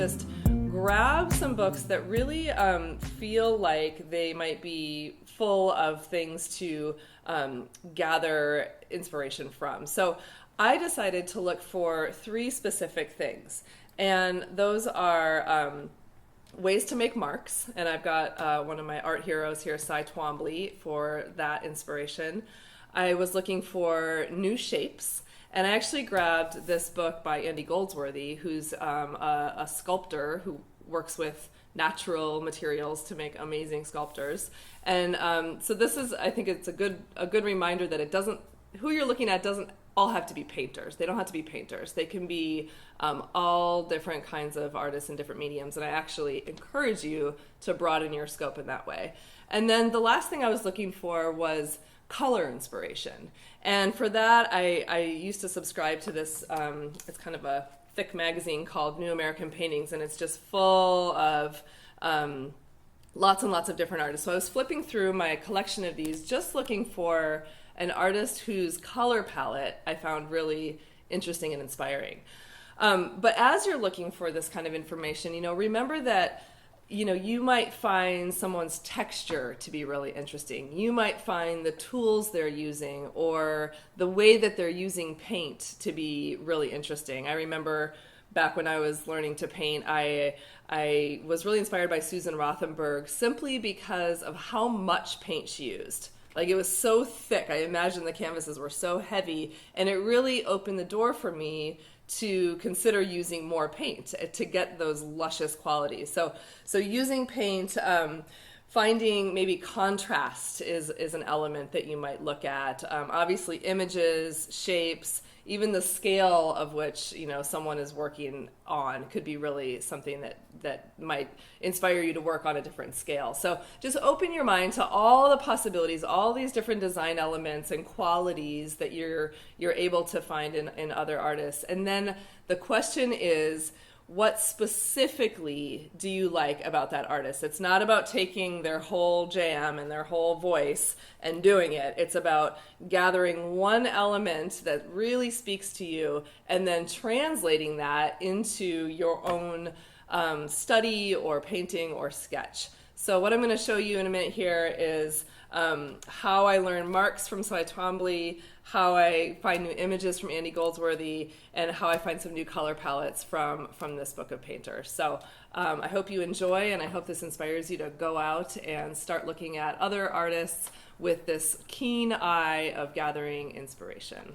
just grab some books that really feel like they might be full of things to gather inspiration from. So I decided to look for 3 specific things, and those are ways to make marks, and I've got one of my art heroes here, Cy Twombly, for that inspiration. I was looking for new shapes, and I actually grabbed this book by Andy Goldsworthy, who's a sculptor who works with natural materials to make amazing sculptures. And so this is, I think it's a good reminder that it doesn't, who you're looking at doesn't all have to be painters. They don't have to be painters. They can be all different kinds of artists in different mediums. And I actually encourage you to broaden your scope in that way. And then the last thing I was looking for was color inspiration. And for that, I used to subscribe to this, it's kind of a thick magazine called New American Paintings, and it's just full of lots and lots of different artists. So I was flipping through my collection of these, just looking for an artist whose color palette I found really interesting and inspiring. But as you're looking for this kind of information, remember that you might find someone's texture to be really interesting. You might find the tools they're using or the way that they're using paint to be really interesting. I remember back when I was learning to paint, I was really inspired by Susan Rothenberg simply because of how much paint she used. Like, it was so thick. I imagine the canvases were so heavy, and it really opened the door for me to consider using more paint to get those luscious qualities. So using paint, finding maybe contrast is an element that you might look at. Obviously images, shapes, even the scale of which someone is working on could be really something that might inspire you to work on a different scale. So just open your mind to all the possibilities, all these different design elements and qualities that you're able to find in other artists. And then the question is, what specifically do you like about that artist? It's not about taking their whole jam and their whole voice and doing it. It's about gathering one element that really speaks to you and then translating that into your own study or painting or sketch. So what I'm going to show you in a minute here is how I learn marks from Cy Twombly, how I find new images from Andy Goldsworthy, and how I find some new color palettes from this book of painters. So I hope you enjoy, and I hope this inspires you to go out and start looking at other artists with this keen eye of gathering inspiration.